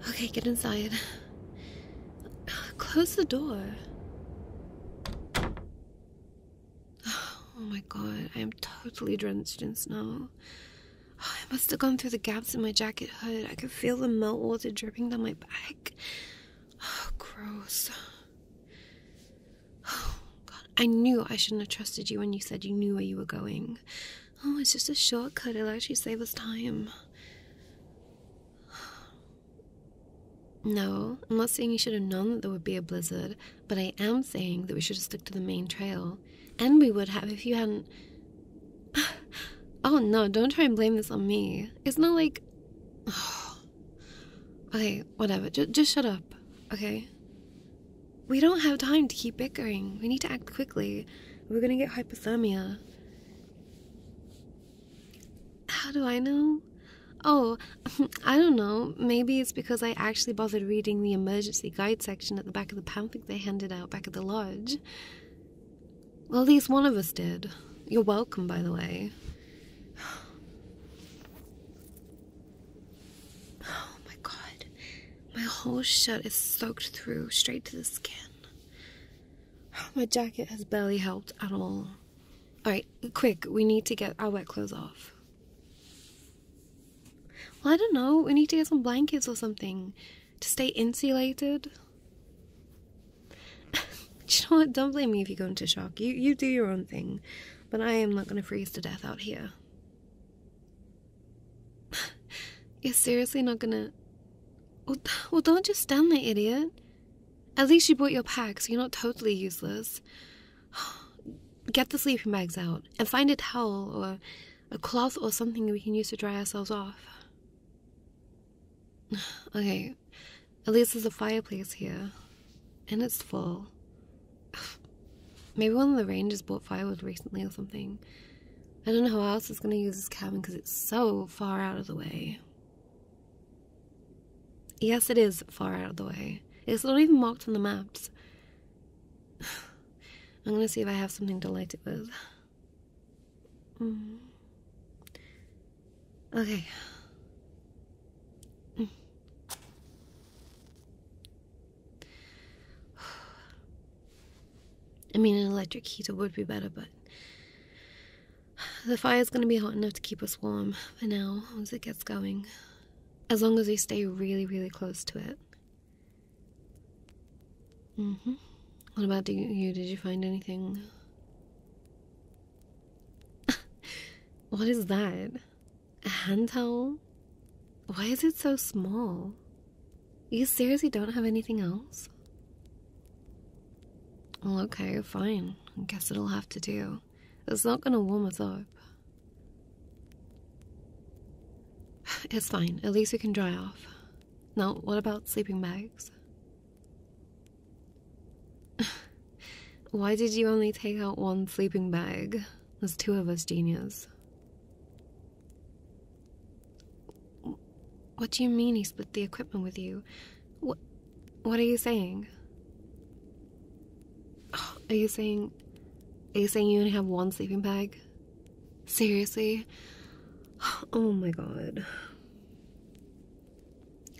Okay, get inside. Close the door. Oh my god, I am totally drenched in snow. I must have gone through the gaps in my jacket hood. I could feel the meltwater dripping down my back. Oh, gross. Oh, God. I knew I shouldn't have trusted you when you said you knew where you were going. Oh, it's just a shortcut. It'll actually save us time. No, I'm not saying you should have known that there would be a blizzard, but I am saying that we should have stuck to the main trail. And we would have if you hadn't... Oh no, don't try and blame this on me. It's not like... Okay, whatever. Just shut up, okay? We don't have time to keep bickering. We need to act quickly. We're gonna get hypothermia. How do I know? Oh, I don't know. Maybe it's because I actually bothered reading the emergency guide section at the back of the pamphlet they handed out back at the lodge. Well, at least one of us did. You're welcome, by the way. Oh my god. My whole shirt is soaked through, straight to the skin. My jacket has barely helped at all. Alright, quick, we need to get our wet clothes off. Well, I don't know, we need to get some blankets or something to stay insulated. You know what, don't blame me if you go into shock. You do your own thing, but I am not going to freeze to death out here. You're seriously not gonna... Well, don't just stand there, idiot. At least you brought your pack, so you're not totally useless. Get the sleeping bags out, and find a towel or a cloth or something we can use to dry ourselves off. Okay, at least there's a fireplace here, and it's full. Maybe one of the rangers bought firewood recently or something. I don't know how else is going to use this cabin because it's so far out of the way. Yes, it is far out of the way. It's not even marked on the maps. I'm going to see if I have something to light it with. Okay. I mean, an electric heater would be better, but the fire's going to be hot enough to keep us warm for now, once it gets going. As long as we stay really, really close to it. What about you? Did you find anything? What is that? A hand towel? Why is it so small? You seriously don't have anything else? Well, okay, fine. I guess it'll have to do. It's not gonna warm us up. It's fine. At least we can dry off. Now, what about sleeping bags? Why did you only take out one sleeping bag? There's two of us, genius. What do you mean he split the equipment with you? What are you saying? Are you saying you only have one sleeping bag? Seriously? Oh my god.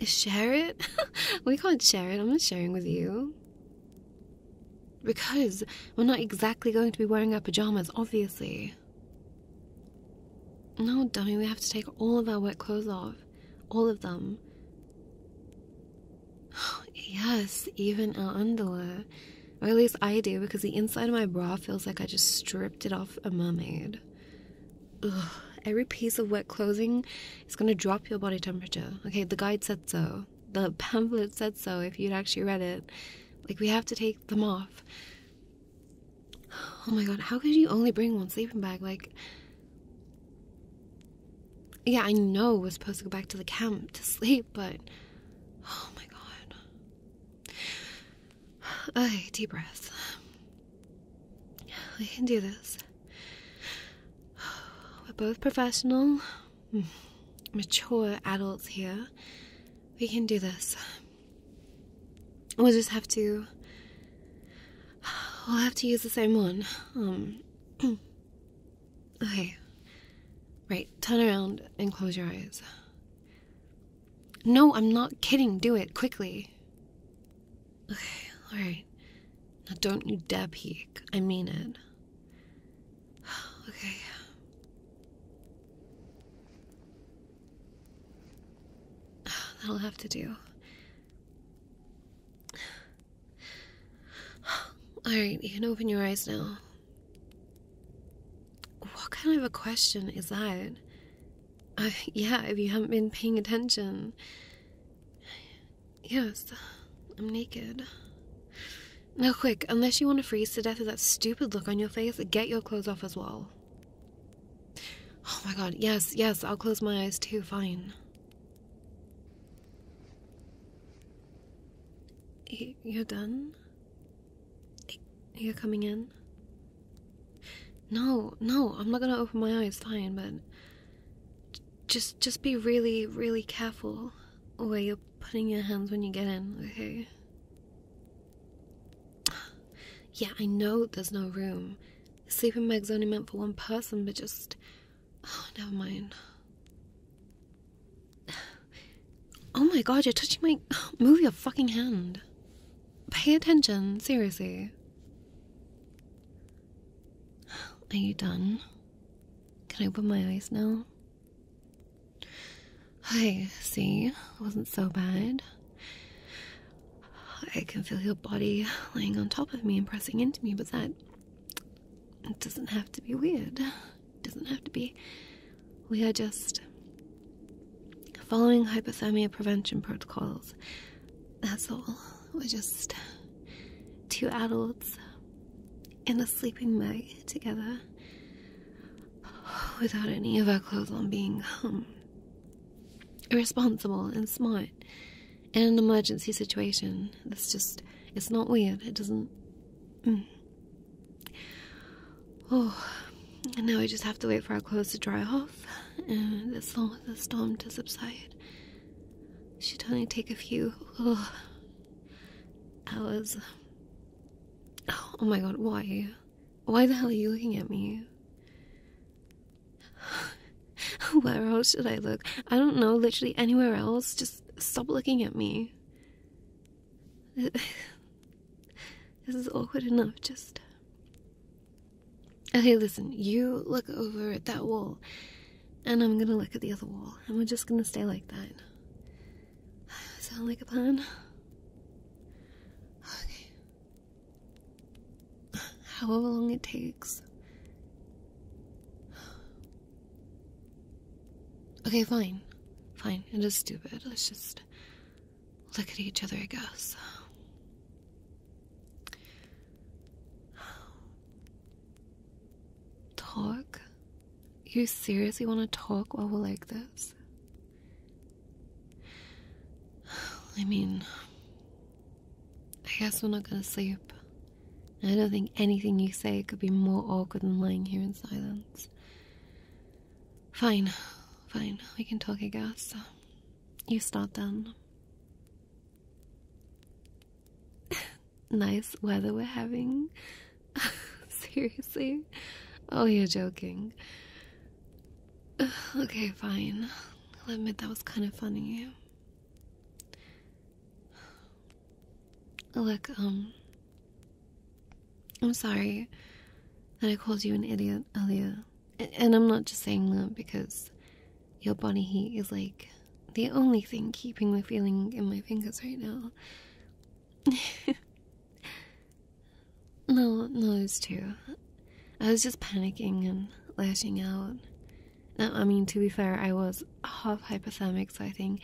Share it? We can't share it. I'm not sharing with you. Because we're not exactly going to be wearing our pajamas, obviously. No, dummy, we have to take all of our wet clothes off. All of them. Yes, even our underwear. Or at least I do, because the inside of my bra feels like I just stripped it off a mermaid. Ugh. Every piece of wet clothing is going to drop your body temperature. Okay, the guide said so. The pamphlet said so, if you'd actually read it. Like, we have to take them off. Oh my god, how could you only bring one sleeping bag? Like... Yeah, I know we're supposed to go back to the camp to sleep, but... Oh my god. Okay, deep breath. We can do this. We're both professional, mature adults here. We can do this. We'll just have to... We'll have to use the same one. Okay. Right, turn around and close your eyes. No, I'm not kidding. Do it, quickly. Okay, alright. Now don't you dare peek. I mean it. Okay. That'll have to do. Alright, you can open your eyes now. What kind of a question is that? Yeah, if you haven't been paying attention. Yes, I'm naked. Now quick, unless you want to freeze to death with that stupid look on your face, get your clothes off as well. Oh my god, yes, I'll close my eyes too, fine. You're done? You're coming in? No, I'm not gonna open my eyes, fine, but just be really, really careful where you're putting your hands when you get in, okay? Yeah, I know there's no room. The sleeping bag's only meant for one person, but just... Oh, never mind. Oh my god, you're touching my... Move your fucking hand. Pay attention, seriously. Are you done? Can I open my eyes now? Hi, see? It wasn't so bad. I can feel your body laying on top of me and pressing into me, but that... It doesn't have to be weird. It doesn't have to be. We are just... following hypothermia prevention protocols. That's all. We're just... 2 adults... in a sleeping bag together. Without any of our clothes on, being, irresponsible and smart. In an emergency situation. That's just... It's not weird. It doesn't... Oh... And now we just have to wait for our clothes to dry off, and the storm to subside. Should only take a few hours. Oh my god, why? Why the hell are you looking at me? Where else should I look? I don't know, literally anywhere else. Just stop looking at me. This is awkward enough, just... Okay, listen, you look over at that wall, and I'm gonna look at the other wall, and we're just gonna stay like that. Sound like a plan? Okay. However long it takes. Okay, fine. Fine, it is stupid. Let's just look at each other, I guess. Talk? You seriously want to talk while we're like this? I mean, I guess we're not gonna sleep. I don't think anything you say could be more awkward than lying here in silence. Fine, we can talk, I guess. You start then. Nice weather we're having. Seriously? Oh, you're joking. Okay, fine. I'll admit that was kind of funny. Look, I'm sorry that I called you an idiot earlier. And I'm not just saying that because your body heat is like the only thing keeping the feeling in my fingers right now. No, it's true. I was just panicking and lashing out. I mean, to be fair, I was half hypothermic, so I think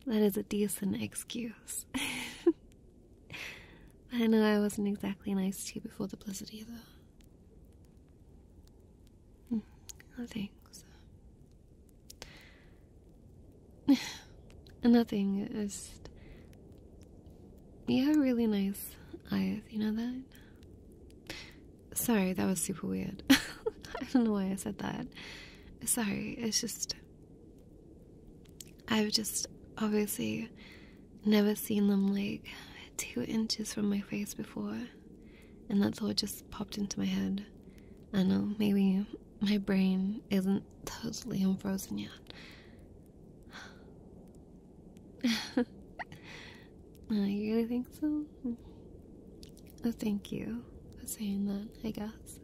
that is a decent excuse. I know I wasn't exactly nice to you before the blizzard either. No thanks. Nothing, just... You have really nice eyes, you know that? Sorry, that was super weird. I don't know why I said that. Sorry, it's just... I've just obviously never seen them like 2 inches from my face before. And that thought just popped into my head. I know, maybe my brain isn't totally unfrozen yet. You really think so? Oh, thank you for saying that, I guess.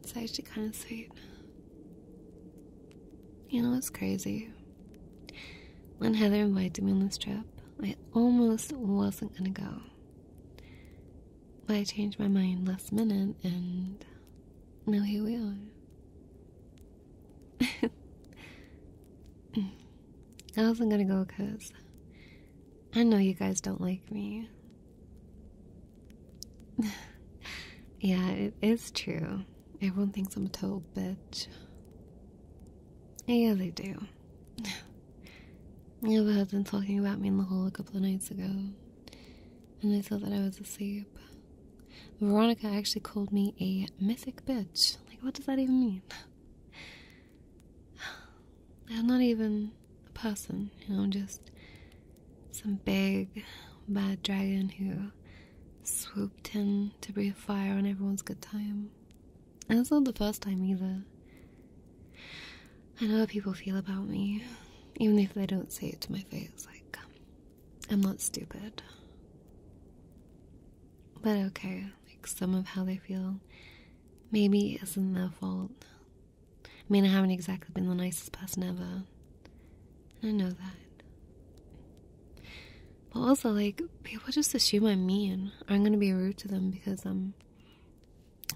It's actually kind of sweet. You know what's crazy? When Heather invited me on this trip, I almost wasn't gonna go. But I changed my mind last minute, and now here we are. I wasn't gonna go because I know you guys don't like me. Yeah, it is true. Everyone thinks I'm a total bitch. Yeah, they do. Yeah, but I've been talking about me in the hall a couple of nights ago, and I thought that I was asleep. Veronica actually called me a mythic bitch. Like, what does that even mean? I'm not even a person, you know, just some big, bad dragon who swooped in to breathe fire on everyone's good time. And it's not the first time either. I know how people feel about me, even if they don't say it to my face. Like, I'm not stupid. But okay, like, some of how they feel maybe isn't their fault. I mean, I haven't exactly been the nicest person ever. I know that. But also, like, people just assume I'm mean, or I'm gonna be rude to them because I'm,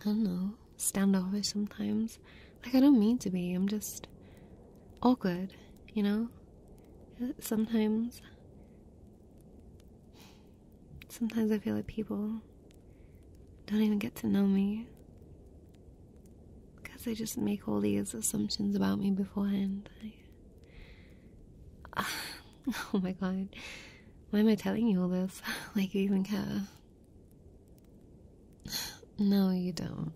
I don't know, standoffish sometimes. Like, I don't mean to be, I'm just awkward, you know? Sometimes I feel like people don't even get to know me because they just make all these assumptions about me beforehand. Oh my god, why am I telling you all this? Like, you even care? No, you don't.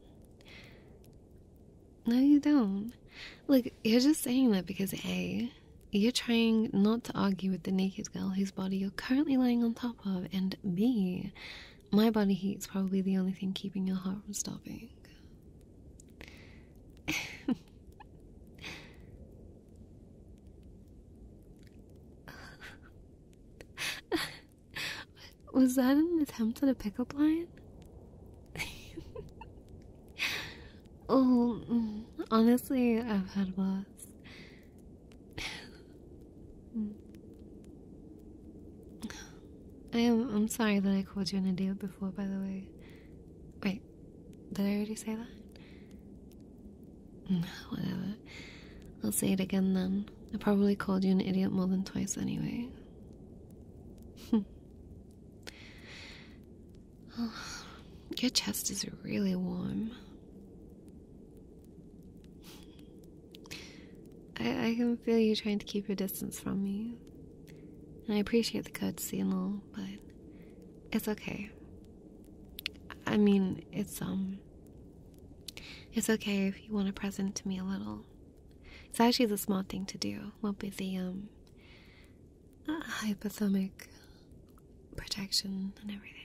No, you don't. Look, you're just saying that because A, you're trying not to argue with the naked girl whose body you're currently lying on top of, and B, my body heat's probably the only thing keeping your heart from stopping. Was that an attempt at a pickup line? Oh, honestly, I've had worse. I'm sorry that I called you an idiot before, by the way. Wait, did I already say that? Whatever. I'll say it again then. I probably called you an idiot more than twice anyway. Oh, your chest is really warm. I can feel you trying to keep your distance from me. And I appreciate the courtesy and all, but it's okay. I mean, it's okay if you want to present to me a little. It's actually the smart thing to do. What with the hypothermic protection and everything.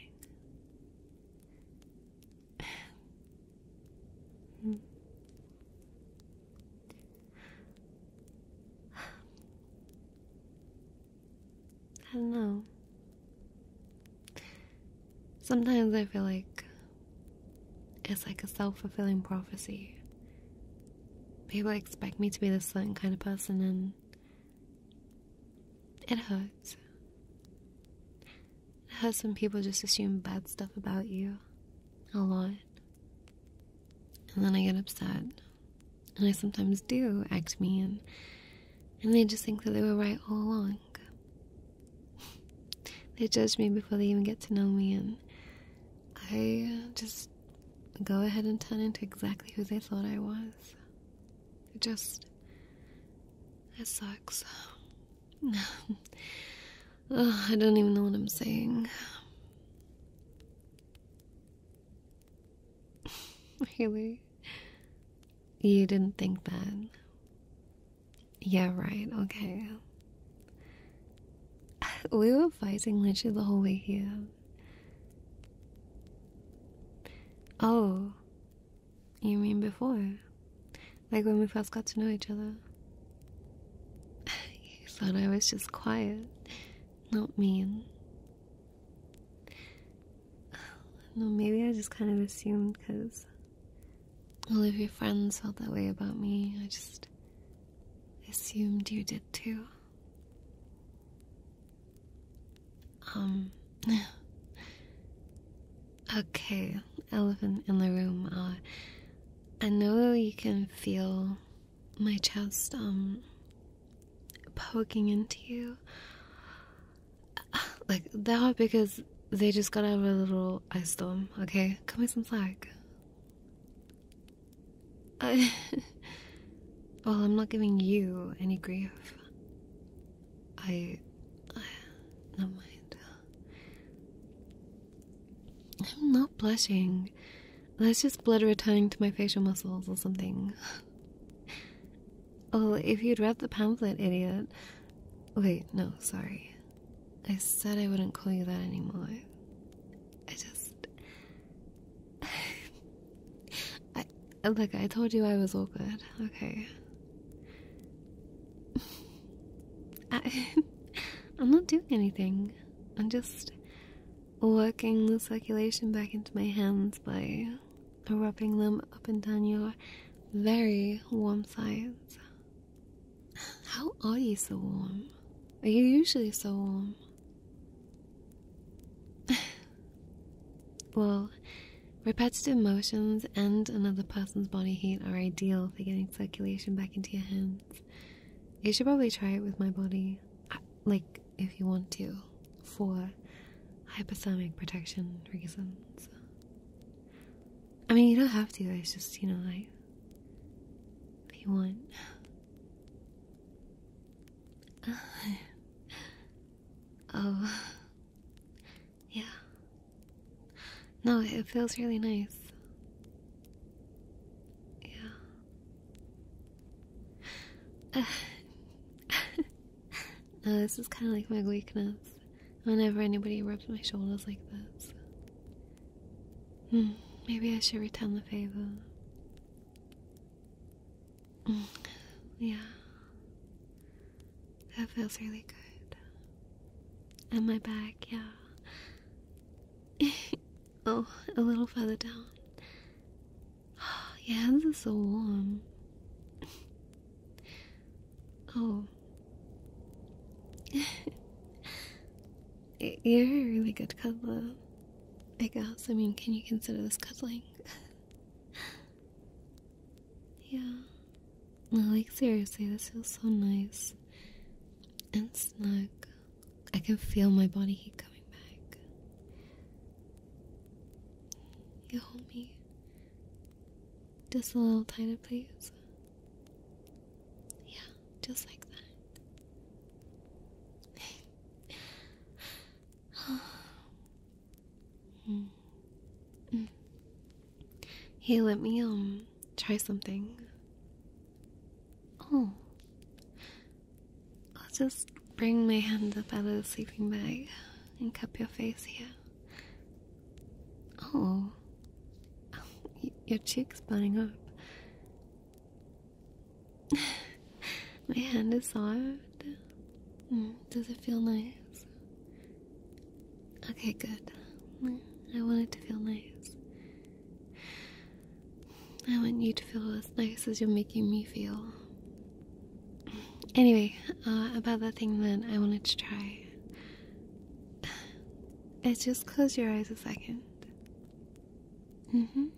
I don't know. Sometimes I feel like it's like a self-fulfilling prophecy. People expect me to be this certain kind of person, and it hurts. It hurts when people just assume bad stuff about you. A lot. And then I get upset. And I sometimes do act mean. And they just think that they were right all along. They judge me before they even get to know me, and I just go ahead and turn into exactly who they thought I was. It sucks. Oh, I don't even know what I'm saying. Really? You didn't think that? Yeah, right, okay. We were fighting literally the whole way here. Oh, you mean before? Like when we first got to know each other? thought I was just quiet, not mean. No, maybe I just kind of assumed because all of your friends felt that way about me. I just assumed you did too. Okay, elephant in the room. I know you can feel my chest, poking into you. Like that because they just got out of a little ice storm, okay? Cut me some slack. Well, I'm not giving you any grief. Never mind. I'm not blushing. That's just blood returning to my facial muscles or something. Oh, if you'd read the pamphlet, idiot. Wait, no, sorry. I said I wouldn't call you that anymore. Look, I told you I was awkward, okay. I'm not doing anything. I'm just working the circulation back into my hands by rubbing them up and down your very warm sides. How are you so warm? Are you usually so warm? Well, repetitive motions and another person's body heat are ideal for getting circulation back into your hands. You should probably try it with my body, like if you want to, for hypothermic protection reasons. I mean, you don't have to, it's just, you know, like, if you want. Oh, yeah. No, it feels really nice. Yeah. No, this is kind of like my weakness. Whenever anybody rubs my shoulders like this. Maybe I should return the favor. Yeah. That feels really good. And my back, yeah. Oh, a little further down. Your hands are so warm. Oh. You're a really good cuddler, I guess. I mean, can you consider this cuddling? Yeah. No, like, seriously, this feels so nice. And snug. I can feel my body heat coming back. You hold me just a little tighter, please. Yeah, just like that. Hey, let me try something. Oh, I'll just bring my hand up out of the sleeping bag and cup your face here. Oh, your cheek's burning up. My hand is soft. Does it feel nice? Okay, good. I want it to feel nice. I want you to feel as nice as you're making me feel. Anyway, about that thing that I wanted to try. It's just close your eyes a second. And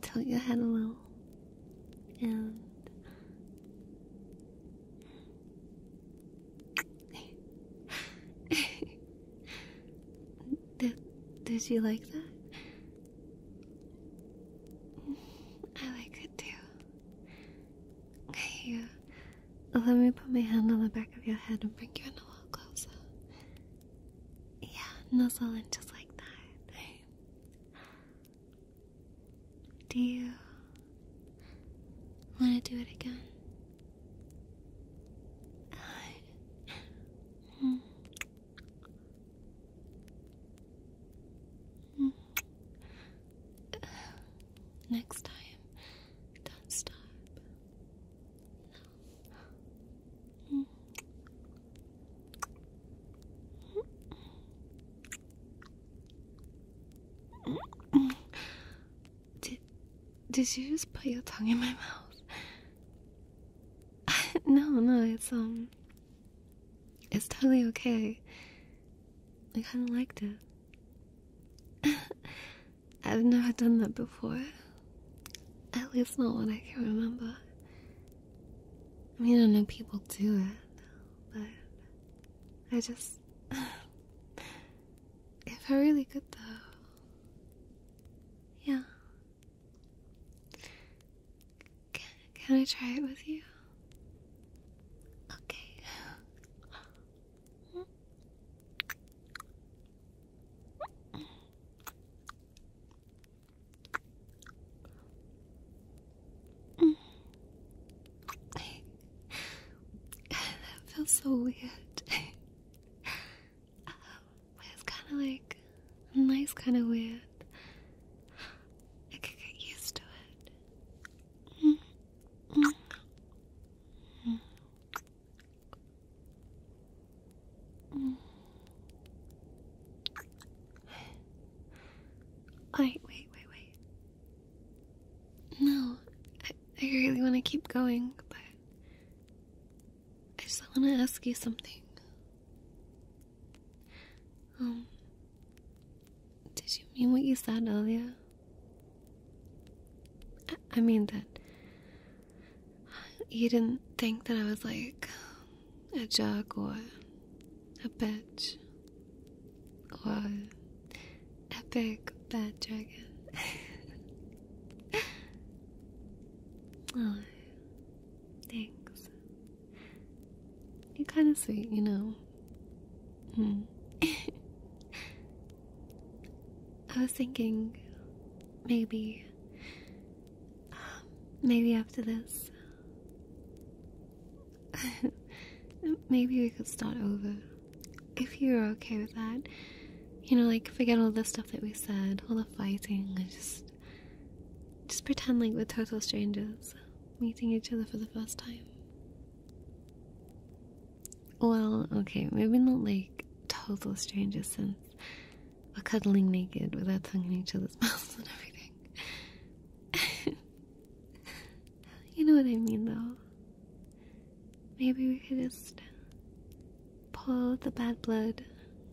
tilt your head a little. And did you like that? I like it too. Okay, here. Let me put my hand on the back of your head and bring you in a little closer. Yeah, nuzzle in just like that. Do you want to do it again? Next time, don't stop. No. Did you just put your tongue in my mouth? No, it's totally okay. I kind of liked it. I've never done that before. At least not what I can remember. I mean, I know people do it, but I just... It felt really good though. Yeah. Can I try it with you? Okay. That feels so weird. But it's kind of like nice, kind of weird. I could get used to it. Wait. No, I really want to keep going, but I just want to ask you something. Did you mean what you said earlier? I mean that you didn't think that I was like a jerk or a bitch or a big bad dragon. Oh, thanks. You're kind of sweet, you know. I was thinking maybe after this, maybe we could start over. If you're okay with that. You know, like, forget all the stuff that we said, all the fighting, and just pretend like we're total strangers, meeting each other for the first time. Well, okay, maybe not like total strangers since we're cuddling naked with our tongue in each other's mouths and everything. You know what I mean, though. Maybe we could just pull the bad blood,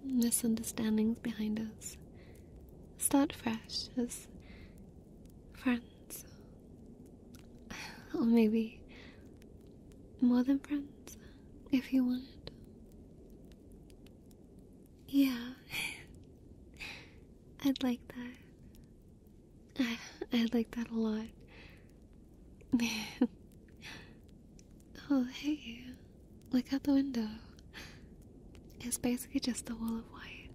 misunderstandings behind us. Start fresh as friends. Or maybe more than friends, if you wanted. Yeah. I'd like that. I'd like that a lot. Oh, hey. Look out the window. It's basically just a wall of white.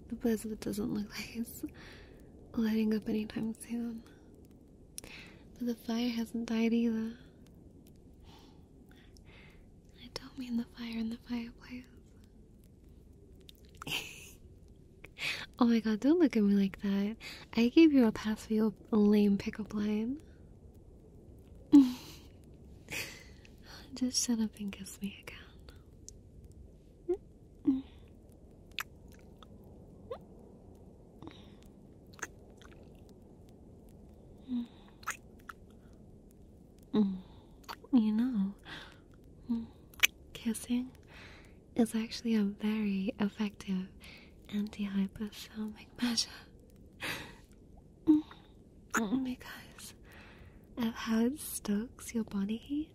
The blizzard doesn't look like it's letting up anytime soon. But the fire hasn't died either. I don't mean the fire in the fireplace. Oh my god, don't look at me like that. I gave you a pass for your lame pickup line. Just shut up and kiss me again. You know, kissing is actually a very effective anti-hypothermic measure. Because of how it stokes your body heat.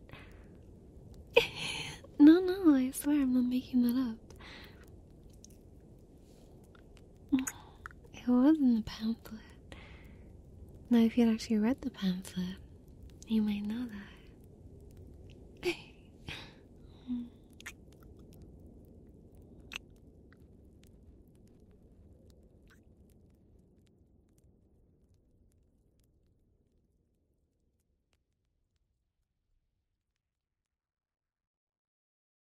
No, I swear I'm not making that up. It was in the pamphlet. Now, if you'd actually read the pamphlet, you might know that.